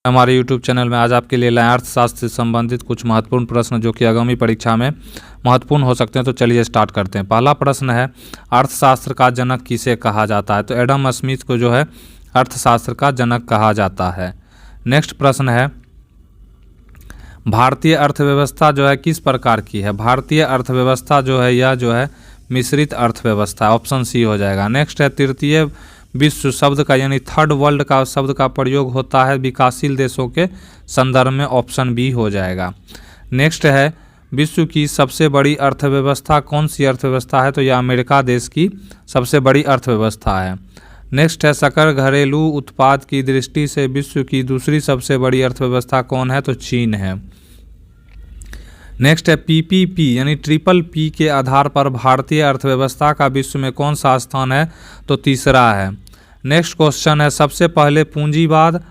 हमारे YouTube channel में आज आपके लिए लाए अर्थशास्त्र से संबंधित कुछ महत्वपूर्ण प्रश्न जो कि आगामी परीक्षा में महत्वपूर्ण हो सकते हैं। तो चलिए स्टार्ट करते हैं। पहला प्रश्न है, अर्थशास्त्र का जनक किसे कहा जाता है? तो एडम स्मिथ को जो है अर्थशास्त्र का जनक कहा जाता है। नेक्स्ट प्रश्न है, भारतीय अर्थव्यवस्था जो है किस प्रकार की है? भारतीय अर्थव्यवस्था जो है यह जो है मिश्रित अर्थव्यवस्था, ऑप्शन सी हो जाएगा। नेक्स्ट है, तृतीय विश्व शब्द का यानी थर्ड वर्ल्ड का शब्द का प्रयोग होता है विकासशील देशों के संदर्भ में, ऑप्शन बी हो जाएगा। नेक्स्ट है, विश्व की सबसे बड़ी अर्थव्यवस्था कौन सी अर्थव्यवस्था है? तो यह अमेरिका देश की सबसे बड़ी अर्थव्यवस्था है। नेक्स्ट है, सकल घरेलू उत्पाद की दृष्टि से विश्व की दूसरी सबसे बड़ी अर्थव्यवस्था कौन है? तो चीन है। नेक्स्ट है, पीपीपी यानी ट्रिपल पी के आधार पर भारतीय अर्थव्यवस्था का विश्व में कौन सा स्थान है? तो तीसरा है। नेक्स्ट क्वेश्चन है, सबसे पहले पूंजीवाद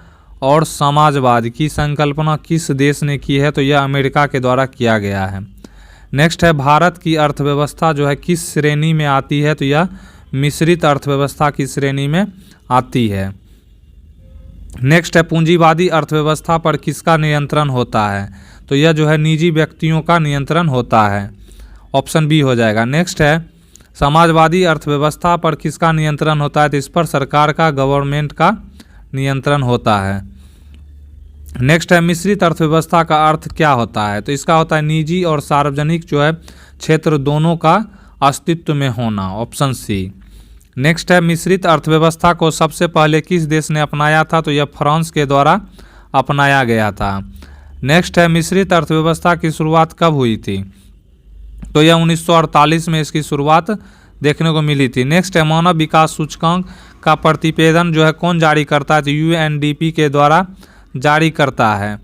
और समाजवाद की संकल्पना किस देश ने की है? तो यह अमेरिका के द्वारा किया गया है। नेक्स्ट है, भारत की अर्थव्यवस्था जो है किस श्रेणी में आती है? तो यह मिश्रित अर्थव्यवस्था की श्रेणी में आती है। नेक्स्ट है, पूंजीवादी अर्थव्यवस्था पर किसका नियंत्रण होता है? तो यह जो है निजी व्यक्तियों का नियंत्रण होता है, ऑप्शन बी हो जाएगा। नेक्स्ट है, समाजवादी अर्थव्यवस्था पर किसका नियंत्रण होता है? तो इस पर सरकार का, गवर्नमेंट का नियंत्रण होता है। नेक्स्ट है, मिश्रित अर्थव्यवस्था का अर्थ क्या होता है? तो इसका होता है निजी और सार्वजनिक जो है क्षेत्र दोनों का अस्तित्व में होना, ऑप्शन सी। नेक्स्ट है, मिश्रित अर्थव्यवस्था को सबसे पहले किस देश ने अपनाया था? तो यह फ्रांस के द्वारा अपनाया गया था। नेक्स्ट है, मिश्रित अर्थव्यवस्था की शुरुआत कब हुई थी? तो यह 1948 में इसकी शुरुआत देखने को मिली थी। नेक्स्ट है, मानव विकास सूचकांक का प्रतिवेदन जो है कौन जारी करता है? तो यूएनडीपी के द्वारा जारी करता है।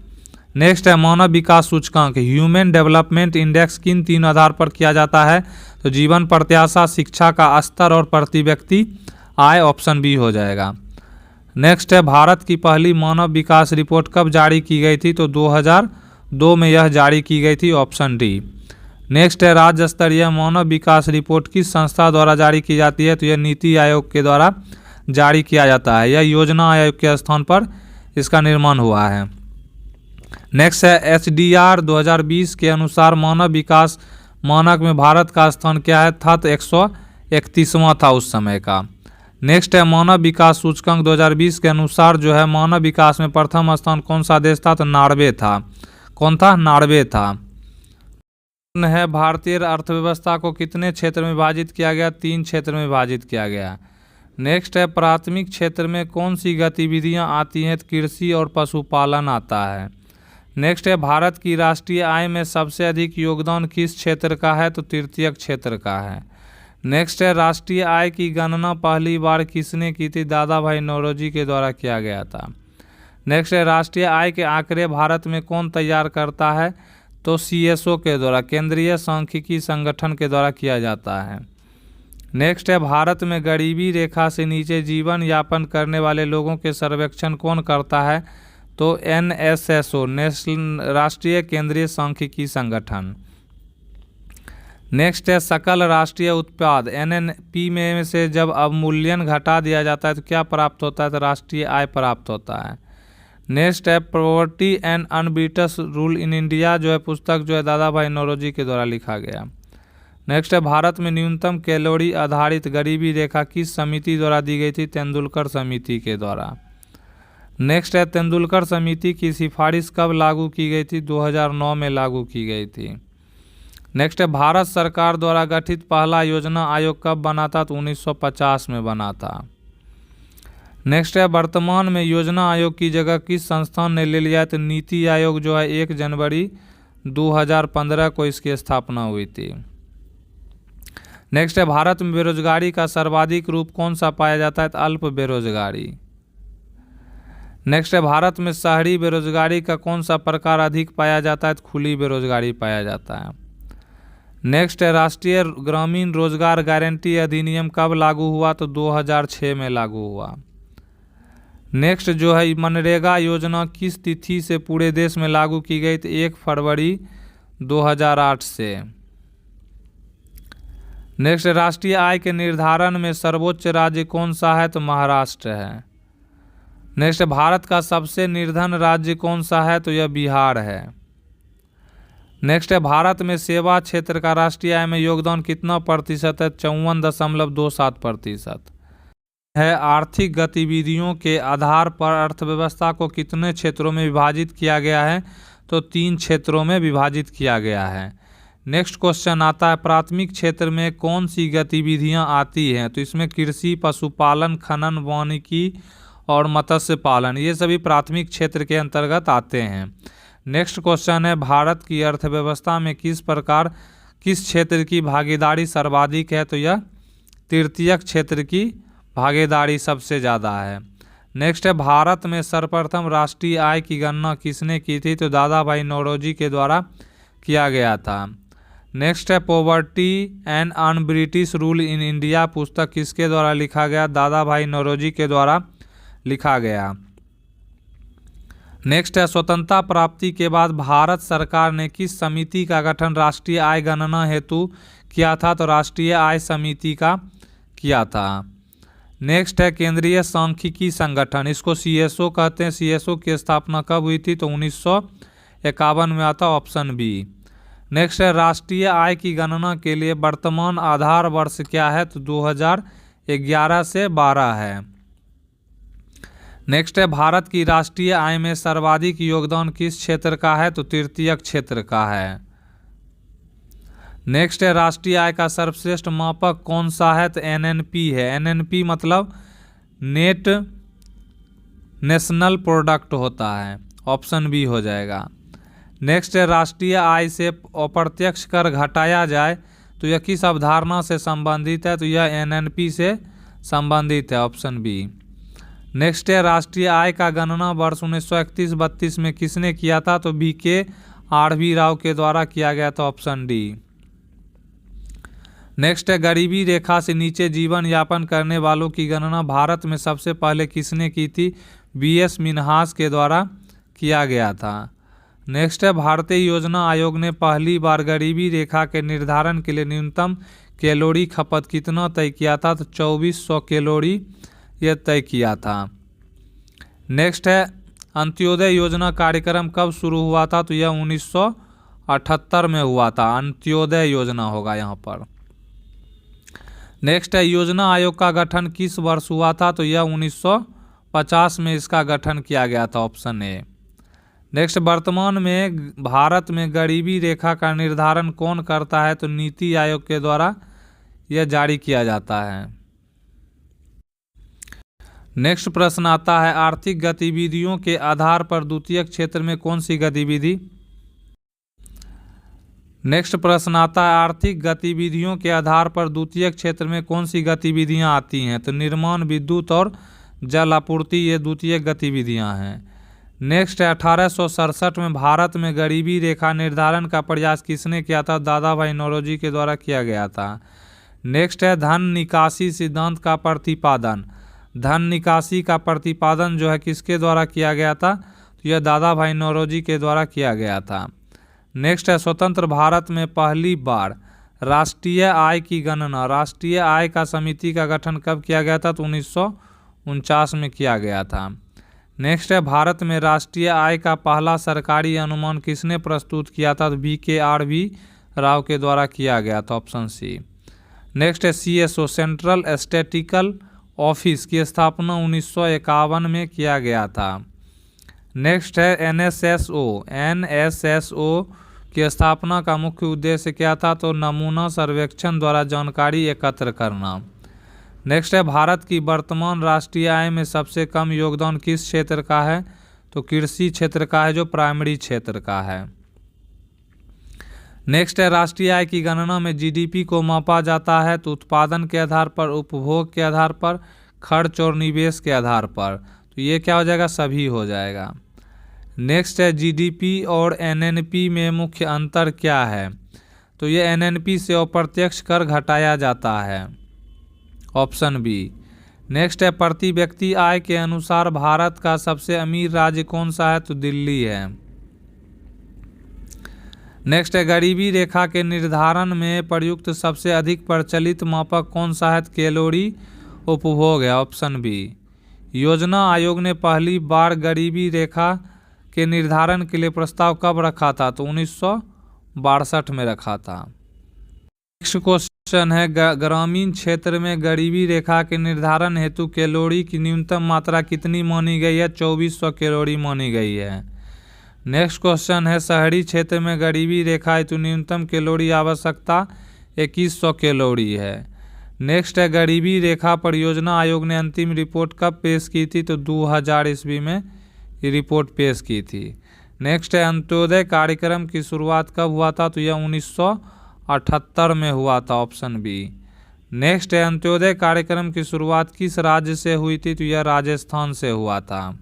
नेक्स्ट है, मानव विकास सूचकांक ह्यूमन डेवलपमेंट इंडेक्स किन तीन आधार पर किया जाता है? तो जीवन प्रत्याशा, शिक्षा का स्तर और प्रति व्यक्ति आय, ऑप्शन बी हो जाएगा। नेक्स्ट है, भारत की पहली मानव विकास रिपोर्ट कब जारी की गई थी? तो 2002 में यह जारी की गई थी, ऑप्शन डी। नेक्स्ट है, राज्य स्तरीय मानव विकास रिपोर्ट किस संस्था द्वारा जारी की जाती है? तो यह नीति आयोग के द्वारा जारी किया जाता है। यह योजना आयोग के स्थान पर इसका निर्माण हुआ है। नेक्स्ट है, एचडीआर 2020 के अनुसार मानव विकास मानक में भारत का स्थान क्या है? था तो 131वां था उस समय का। नेक्स्ट है, मानव विकास सूचकांक 2020 के अनुसार जो है मानव विकास में प्रथम स्थान कौन सा देश था? तो नॉर्वे था। कौन था? नॉर्वे था। है, भारतीय अर्थव्यवस्था को कितने क्षेत्र में विभाजित किया गया? 3 क्षेत्र में विभाजित किया गया। नेक्स्ट है, प्राथमिक क्षेत्र में कौन सी गतिविधियां आती हैं? कृषि और पशुपालन आता है। नेक्स्ट है, भारत की राष्ट्रीय आय में सबसे अधिक योगदान किस क्षेत्र का है? तो तृतीयक क्षेत्र का है। नेक्स्ट है, राष्ट्रीय आय की गणना पहली बार किसने की थी? दादा भाई नौरोजी के द्वारा किया गया था। नेक्स्ट है, राष्ट्रीय आय के आंकड़े भारत में कौन तैयार करता है? तो सीएसओ के द्वारा, केंद्रीय सांख्यिकी संगठन के द्वारा किया जाता है। नेक्स्ट है, भारत में गरीबी रेखा से नीचे जीवन यापन करने वाले लोगों के सर्वेक्षण कौन करता है? तो एनएसएसओ, नेशनल राष्ट्रीय केंद्रीय सांख्यिकी संगठन। नेक्स्ट है, सकल राष्ट्रीय उत्पाद एनएनपी में से जब अवमूल्यन घटा दिया जाता है तो क्या प्राप्त होता है? तो राष्ट्रीय आय प्राप्त होता है। नेक्स्ट है, poverty and un British rule in India जो है पुस्तक जो है दादा भाई नौरोजी के द्वारा लिखा गया। नेक्स्ट है, भारत में न्यूनतम कैलोरी आधारित गरीबी रेखा किस समिति द्वारा दी गई थी? तेंदुलकर समिति के द्वारा। नेक्स्ट है, तेंदुलकर समिति की सिफारिश कब लागू की गई थी? 2009 में लागू की गई थी। नेक्स्ट है, भारत सरकार द्वारा गठित पहला योजना आयोग कब बना था? तो 1950 में बना था। नेक्स्ट है, वर्तमान में योजना आयोग की जगह किस संस्थान ने ले लिया? तो नीति आयोग जो है 1 जनवरी 2015 को इसकी स्थापना हुई थी। नेक्स्ट है, भारत में बेरोजगारी का सर्वाधिक रूप कौन सा पाया जाता है? तो अल्प बेरोजगारी। नेक्स्ट है, भारत में शहरी बेरोजगारी का कौन सा प्रकार अधिक पाया जाता है? तो खुली बेरोजगारी पाया जाता है। नेक्स्ट है, राष्ट्रीय ग्रामीण रोजगार गारंटी अधिनियम कब लागू हुआ? तो 2006 में लागू हुआ। नेक्स्ट जो है, मनरेगा योजना किस तिथि से पूरे देश में लागू की गई? तो 1 फरवरी 2008 से। नेक्स्ट, राष्ट्रीय आय के निर्धारण में सर्वोच्च राज्य कौन सा है? तो महाराष्ट्र है। नेक्स्ट, भारत का सबसे निर्धन राज्य कौन सा है? तो यह बिहार है। नेक्स्ट है, भारत में सेवा क्षेत्र का राष्ट्रीय आय में योगदान कितना प्रतिशत है? 54.27% है। आर्थिक गतिविधियों के आधार पर अर्थव्यवस्था को कितने क्षेत्रों में विभाजित किया गया है? तो 3 क्षेत्रों में विभाजित किया गया है। नेक्स्ट क्वेश्चन आता है, प्राथमिक क्षेत्र में कौन सी गतिविधियां आती हैं? तो इसमें कृषि, पशुपालन, खनन, वानिकी और मत्स्य पालन, ये सभी प्राथमिक क्षेत्र के अंतर्गत आते हैं। नेक्स्ट क्वेश्चन है, भारत की अर्थव्यवस्था में किस क्षेत्र की भागीदारी सर्वाधिक है? तो यह तृतीयक क्षेत्र की भागीदारी सबसे ज़्यादा है। नेक्स्ट है, भारत में सर्वप्रथम राष्ट्रीय आय की गणना किसने की थी? तो दादा भाई नौरोजी के द्वारा किया गया था। नेक्स्ट है, poverty and un British rule in India पुस्तक किसके द्वारा लिखा गया? दादा भाई नौरोजी के द्वारा लिखा गया। नेक्स्ट है, स्वतंत्रता प्राप्ति के बाद भारत सरकार ने किस समिति का गठन राष्ट्रीय आय गणना हेतु किया था? तो राष्ट्रीय आय समिति का किया था। नेक्स्ट है, केंद्रीय सांख्यिकी संगठन, इसको CSO कहते हैं। CSO की स्थापना कब हुई थी? तो 1951 में आता, ऑप्शन बी। नेक्स्ट है, राष्ट्रीय आय की गणना के लिए वर्तमान आधार वर्ष क्या है? तो 2011 से 12 है। नेक्स्ट है, भारत की राष्ट्रीय आय में सर्वाधिक योगदान किस क्षेत्र का है? तो तृतीयक क्षेत्र का है। नेक्स्ट है, राष्ट्रीय आय का सर्वश्रेष्ठ मापक कौन सा है? तो NNP है। NNP मतलब नेट नेशनल प्रोडक्ट होता है, ऑप्शन बी हो जाएगा। नेक्स्ट है, राष्ट्रीय आय से अप्रत्यक्ष कर घटाया जाए तो यह किस अवधारणा से संबंधित है? तो यह NNP से संबंधित है, ऑप्शन बी। नेक्स्ट है, राष्ट्रीय आय का गणना वर्ष 1931-32 में किसने किया था? तो BK RV राव के द्वारा किया गया था, ऑप्शन डी। नेक्स्ट है, गरीबी रेखा से नीचे जीवन यापन करने वालों की गणना भारत में सबसे पहले किसने की थी? BS मिन्हास के द्वारा किया गया था। नेक्स्ट है, भारतीय योजना आयोग ने पहली बार गरीबी रेखा के निर्धारण के लिए न्यूनतम कैलोरी खपत कितना तय किया था? तो 2400 कैलोरी यह तय किया था। नेक्स्ट है, अंत्योदय योजना कार्यक्रम कब शुरू हुआ था? तो यह 1978 में हुआ था। अंत्योदय योजना होगा यहाँ पर। नेक्स्ट है, योजना आयोग का गठन किस वर्ष हुआ था? तो यह 1950 में इसका गठन किया गया था, ऑप्शन ए। नेक्स्ट, वर्तमान में भारत में गरीबी रेखा का निर्धारण कौन करता है? तो नीति आयोग के द्वारा यह जारी किया जाता है। नेक्स्ट प्रश्न आता है, आर्थिक गतिविधियों के आधार पर द्वितीयक क्षेत्र में कौन सी गतिविधि? नेक्स्ट प्रश्न आता है, आर्थिक गतिविधियों के आधार पर द्वितीयक क्षेत्र में कौन सी गतिविधियां आती हैं? तो निर्माण, विद्युत और जल आपूर्ति, ये द्वितीयक गतिविधियां हैं। नेक्स्ट है, 1867 में भारत में गरीबी रेखा निर्धारण का प्रयास किसने किया था? दादा भाई नौरोजी के द्वारा किया गया था। नेक्स्ट है, धन निकासी सिद्धांत का प्रतिपादन। धन निकासी का प्रतिपादन जो है किसके द्वारा किया गया था? तो यह दादा भाई नौरोजी के द्वारा किया गया था। नेक्स्ट है, स्वतंत्र भारत में पहली बार राष्ट्रीय आय की गणना, राष्ट्रीय आय का समिति का गठन कब किया गया था? तो 1949 में किया गया था। नेक्स्ट है, भारत में राष्ट्रीय आय का पहला सरकारी अनुमान किसने प्रस्तुत किया था? तो BK RV राव के द्वारा किया गया था, ऑप्शन सी। नेक्स्ट है, CSO सेंट्रल स्टैटिस्टिकल ऑफिस की स्थापना 1951 में किया गया था। नेक्स्ट है, NSSO की स्थापना का मुख्य उद्देश्य क्या था? तो नमूना सर्वेक्षण द्वारा जानकारी एकत्र करना। नेक्स्ट है, भारत की वर्तमान राष्ट्रीय आय में सबसे कम योगदान किस क्षेत्र का है? तो कृषि क्षेत्र का है, जो प्राइमरी क्षेत्र का है। नेक्स्ट है, राष्ट्रीय आय की गणना में GDP को मापा जाता है तो उत्पादन के आधार पर, उपभोग के आधार पर, खर्च और निवेश के आधार पर। तो ये क्या हो जाएगा? सभी हो जाएगा। नेक्स्ट है, GDP और NNP में मुख्य अंतर क्या है? तो ये NNP से अप्रत्यक्ष कर घटाया जाता है, ऑप्शन बी। नेक्स्ट है, प्रति व्यक्ति आय के अनुसार भारत का सबसे अमीर राज्य कौन सा है? तो दिल्ली है। नेक्स्ट है, गरीबी रेखा के निर्धारण में प्रयुक्त सबसे अधिक प्रचलित मापक कौन सा है? कैलोरी उपभोग है, ऑप्शन बी। योजना आयोग ने पहली बार गरीबी रेखा के निर्धारण के लिए प्रस्ताव कब रखा था? तो 1962 में रखा था। नेक्स्ट क्वेश्चन है ग्रामीण क्षेत्र में गरीबी रेखा के निर्धारण हेतु कैलोरी की न्यूनतम मात्रा कितनी मानी गई है? 2400 कैलोरी मानी गई है। नेक्स्ट क्वेश्चन है शहरी क्षेत्र में गरीबी रेखा हेतु न्यूनतम कैलोरी आवश्यकता 2100 कैलोरी है। नेक्स्ट है गरीबी रेखा परियोजना आयोग ने अंतिम रिपोर्ट कब पेश की थी? तो 2000 ईस्वी में ये रिपोर्ट पेश की थी। नेक्स्ट है अंत्योदय कार्यक्रम की शुरुआत कब हुआ था? तो यह 1978 में हुआ था, ऑप्शन बी। नेक्स्ट है अंत्योदय कार्यक्रम की शुरुआत किस राज्य से हुई थी? तो यह राजस्थान से हुआ था।